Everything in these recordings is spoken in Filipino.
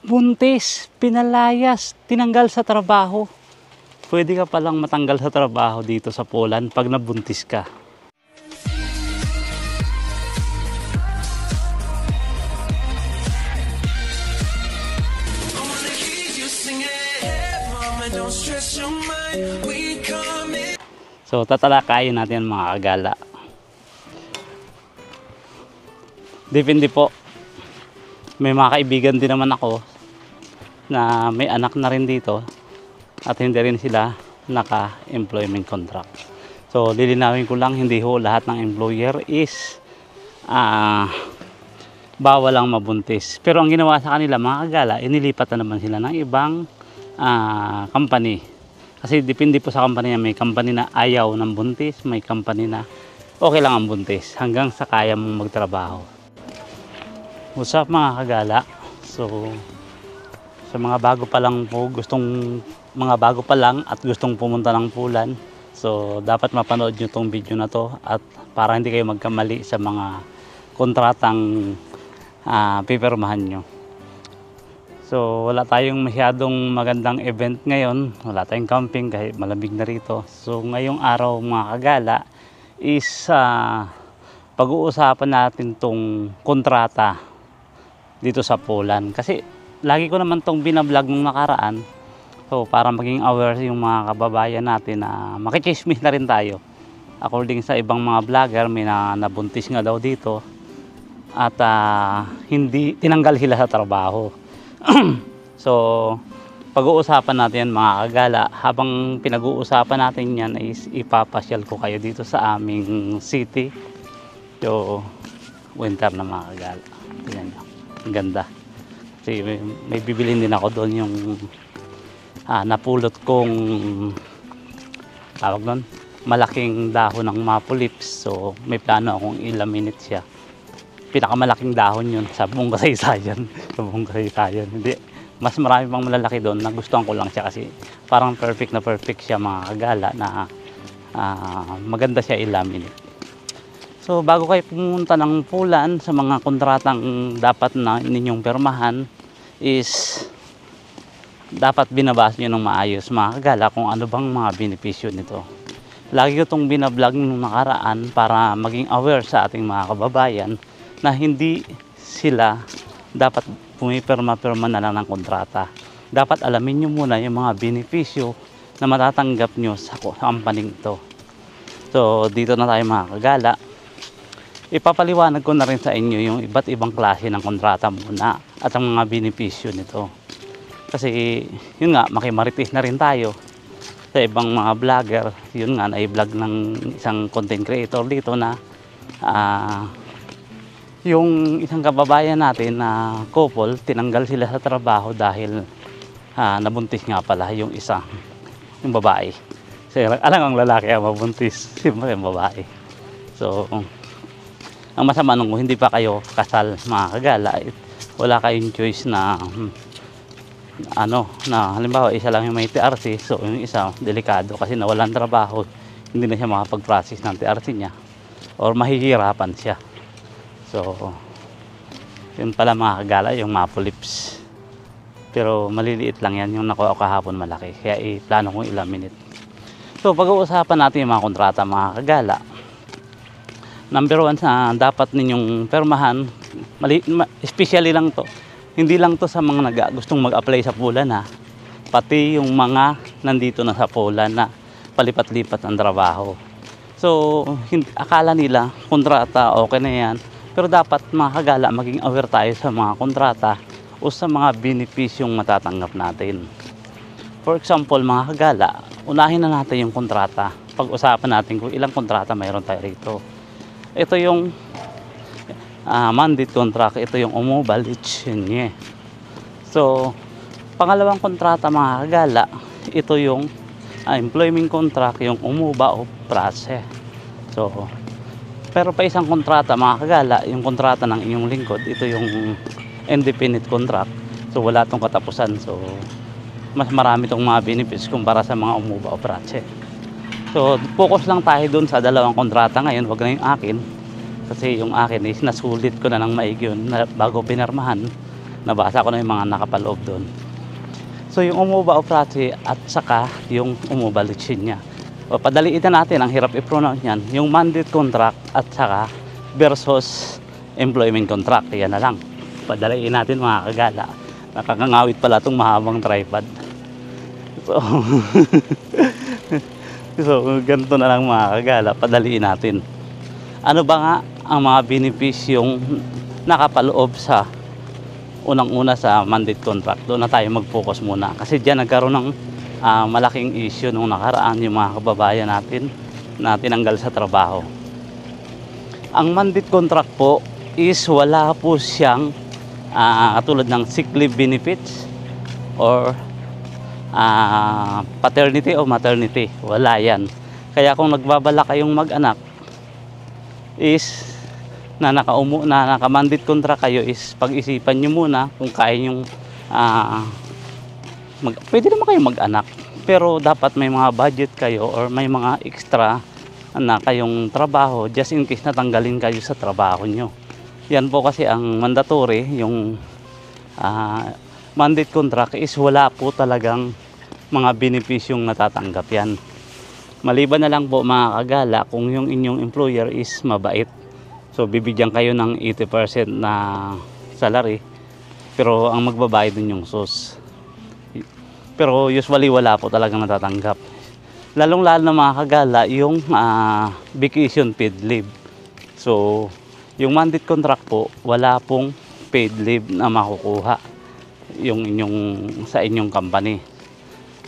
buntis, pinalayas, tinanggal sa trabaho. Pwede ka palang matanggal sa trabaho dito sa Poland pag nabuntis ka. So tatalakayin natin mga kagala. Depende po. May mga kaibigan din naman ako na may anak na rin dito at hindi rin sila naka-employment contract. So lilinawin ko lang, hindi ho lahat ng employer is bawal lang mabuntis. Pero ang ginawa sa kanila mga kagala, inilipat na naman sila ng ibang company. Kasi depende po sa company na may company na ayaw ng buntis, may company na okay lang ang buntis hanggang sa kaya mong magtrabaho. What's up mga kagala? So sa mga bago pa lang po, mga bago pa lang at gustong pumunta ng Poland, so dapat mapanood nyo tong video na to at para hindi kayo magkamali sa mga kontratang pipirmahan nyo. So wala tayong masyadong magandang event ngayon, wala tayong camping kahit malamig na rito. So ngayong araw mga kagala is pag-uusapan natin tong kontrata dito sa Poland. Kasi lagi ko naman tong binablog nung nakaraan, so para maging aware yung mga kababayan natin na makichismis na rin tayo. According sa ibang mga vlogger, may nabuntis nga daw dito at hindi tinanggal sila sa trabaho. So pag-uusapan natin mga kagala. Habang pinag-uusapan natin yan is ipapasyal ko kayo dito sa aming city. So winter na mga kagala. Tingnan nyo, ang ganda. Kasi may bibilin din ako doon, yung napulot kong tawag doon, malaking dahon ng maple leaves. So may plano akong i-laminate siya. Pinakamalaking dahon yun sa buong kasaysayan. Sa buong kasaysayan. Hindi, mas marami pang malalaki doon. Nagustuhan ko lang siya kasi parang perfect na perfect siya mga kagala na maganda siya i-laminate. So bago kayo pumunta ng Poland, sa mga kontratang dapat na ninyong permahan is dapat binabasa nyo ng maayos mga kagala kung ano bang mga benepisyo nito. Lagi ko itong binablog nung nakaraan para maging aware sa ating mga kababayan na hindi sila dapat pumipirma-pirma na lang ng kontrata. Dapat alamin nyo muna yung mga benepisyo na matatanggap nyo sa company ito. So dito na tayo mga kagala. Ipapaliwanag ko na rin sa inyo yung iba't ibang klase ng kontrata muna at ang mga benepisyo nito. Kasi yun nga, makimarites na rin tayo sa ibang mga vlogger. Yun nga, na-vlog ng isang content creator dito na yung isang kababayan natin na couple, tinanggal sila sa trabaho dahil nabuntis nga pala yung babae. Kasi alam ang lalaki ang mabuntis, siyempre yung babae. So ang masama nung hindi pa kayo kasal mga kagala, wala kayong choice na na halimbawa isa lang yung may TRC, so yung isa delikado kasi nawalan trabaho, hindi na siya makapag-process ng TRC niya or mahihirapan siya. So yun pala mga kagala, yung maple leaves, pero maliliit lang yan, yung nakuha ko kahapon malaki, kaya plano kong i-laminate. So pag-uusapan natin yung mga kontrata mga kagala. Number 1 na dapat ninyong permahan, especially lang to, hindi lang to sa mga gustong mag-apply sa Poland pati yung mga nandito na sa Poland na palipat-lipat ang trabaho. So akala nila kontrata okay na yan, pero dapat mga kagala maging aware tayo sa mga kontrata o sa mga benepisyong matatanggap natin. For example mga kagala, unahin na natin yung kontrata. Pag-usapan natin kung ilang kontrata mayroon tayo rito. Ito yung mandate contract, ito yung umubalichenye. So pangalawang kontrata mga kagala, ito yung employment contract, yung umuba o prase. So pero pa isang kontrata mga kagala, yung kontrata ng inyong lingkod, ito yung independent contract. So wala tong katapusan. So mas marami tong mga benefits kumpara sa mga umuba o prase. So focus lang tayo dun sa dalawang kontrata ngayon, wag na yung akin. Kasi yung akin is nasulit ko na ng maigi yun bago pinirmahan. Nabasa ko na yung mga nakapaloob doon. So yung umuba operasi at saka yung umuba litsin niya. O, padaliin na natin, ang hirap i-pronounce yan. Yung mandate contract at saka versus employment contract. Yan na lang. Padaliin natin mga kagala. Nakakangawit pala itong mahabang tripod. So, so ganito na lang mga kagala. Padaliin natin. Ano ba nga ang mga benepisyong nakapaloob sa unang-una sa mandate contract? Doon na tayo mag-focus muna. Kasi diyan nagkaroon ng malaking issue nung nakaraan yung mga kababayan natin na tinanggal sa trabaho. Ang mandate contract po is wala po siyang katulad ng sick leave benefits or paternity o maternity. Wala yan. Kaya kung nagbabala kayong mag-anak is na naka-mandate contract kayo, is pag-isipan nyo muna kung kaya yung pwede naman kayo mag-anak, pero dapat may mga budget kayo or may mga extra na kayong trabaho just in case natanggalin kayo sa trabaho nyo. Yan po kasi ang mandatory, yung mandate contract is wala po talagang mga benepisyong natatanggap yan. Maliban na lang po mga kagala kung yung inyong employer is mabait. So bibigyan kayo ng 80% na salary, pero ang magbabayad din yung SUS. Pero usually wala po talagang natatanggap. Lalong-lalo na mga kagala yung vacation paid leave. So yung mandate contract po, wala pong paid leave na makukuha yung sa inyong company.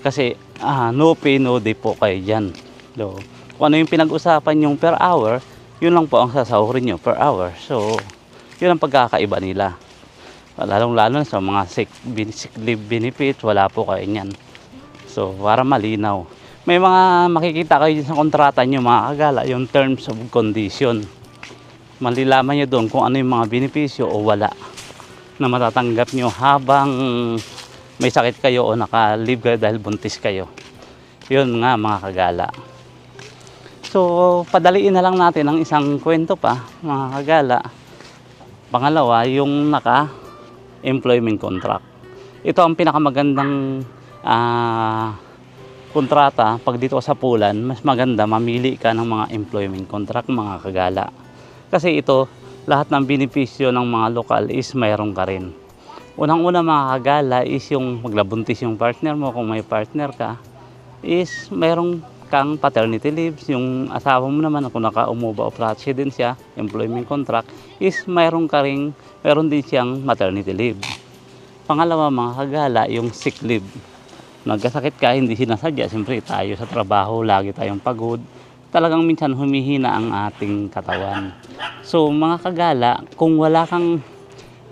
Kasi no pay no day po kayo dyan. So, kung ano yung pinag-usapan yung per hour, yun lang po ang sasahurin nyo per hour. So yun ang pagkakaiba nila. Lalong-lalo sa mga sick leave benefits, wala po kayo niyan. So, para malinaw. May mga makikita kayo sa kontrata nyo mga kagala, yung terms of condition. Malilaman nyo doon kung ano yung mga benepisyo o wala na matatanggap nyo habang may sakit kayo o naka-leave kayo dahil buntis kayo. Yun nga mga kagala. So, padaliin na lang natin ang isang kwento pa mga kagala. Pangalawa, yung employment contract. Ito ang pinakamagandang kontrata. Pag dito sa Pulan, mas maganda mamili ka ng mga employment contract mga kagala. Kasi ito, lahat ng benepisyo ng mga lokal is mayroon ka rin. Unang-una mga kagala is yung maglabuntis yung partner mo, kung may partner ka, is mayroon kang paternity leaves. Yung asawa mo naman kung naka-umuba o pregnant siya, employment contract, is mayroon din siyang maternity leave. Pangalawa mga kagala, yung sick leave. Nagkasakit ka, hindi sinasadya. Siyempre tayo sa trabaho, lagi tayong pagod. Talagang minsan humihina ang ating katawan. So mga kagala, kung wala kang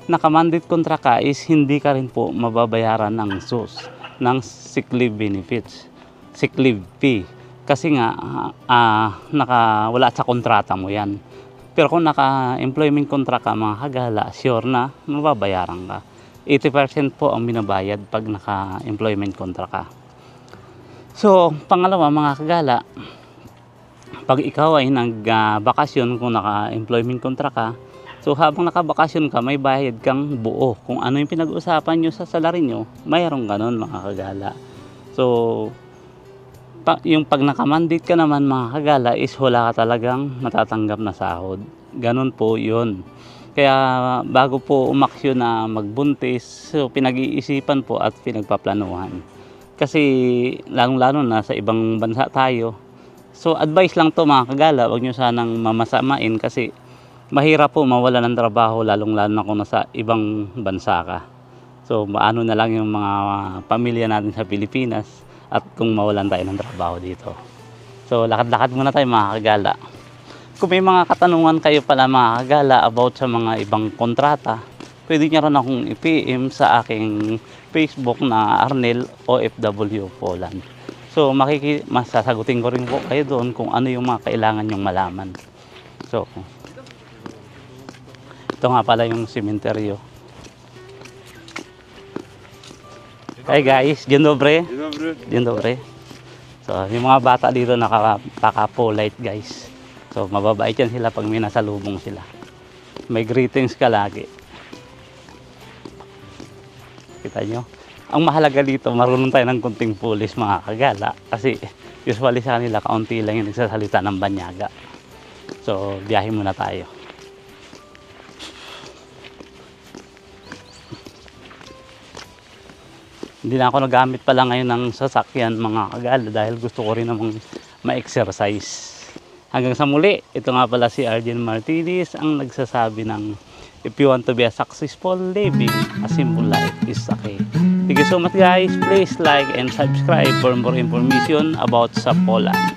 naka-mandate contract ka, is hindi ka rin po mababayaran ng SUS, ng sick leave benefits, sick leave fee. Kasi nga wala sa kontrata mo yan. Pero kung naka-employment contract ka mga kagala, sure na mababayaran ka. 80% po ang binabayad pag naka-employment contract ka. So, pangalawa mga kagala, pag ikaw ay nag-bakasyon kung naka-employment contract ka, so habang nakabakasyon ka, may bayad kang buo. Kung ano yung pinag-usapan nyo sa salary nyo, mayroong ganun mga kagala. So, yung pag nakamandate ka naman mga kagala is wala ka talagang matatanggap na sahod. Ganun po yun. Kaya bago po umaksyon na magbuntis, so pinag-iisipan po at pinagpaplanuhan. Kasi lalong-lalo na sa ibang bansa tayo. So advice lang to mga kagala, huwag nyo sanang mamasamain kasi mahirap po mawala ng trabaho lalong-lalo na kung nasa ibang bansa ka. So maano na lang yung mga pamilya natin sa Pilipinas at kung mawalan tayo ng trabaho dito. So lakad-lakad muna tayo mga kagala. Kung may mga katanungan kayo pala mga kagala about sa mga ibang kontrata, pwede nyo rin akong i-PM sa aking Facebook na Arnel OFW Poland. So masasagutin ko rin po kayo doon kung ano yung mga kailangan nyong malaman. So ito nga pala yung sementeryo. Hi guys, dzień dobry. Dzień dobry. So yung mga bata dito nakaka-polite guys. So mababait yan sila pag may nasalubong sila. May greetings ka lagi. Kita nyo? Ang mahalaga dito, marunong tayo ng kunting pulis mga kagala. Kasi usually sa kanila, kaunti lang yung nagsasalita ng banyaga. So, biyahe muna tayo. Hindi na ako nagamit pala ngayon ng sasakyan mga kagala dahil gusto ko rin namang ma-exercise. Hanggang sa muli, ito nga pala si Arjen Martinez ang nagsasabi ng if you want to be a successful living, a simple life is okay. Thank you so much guys. Please like and subscribe for more information about sa Poland.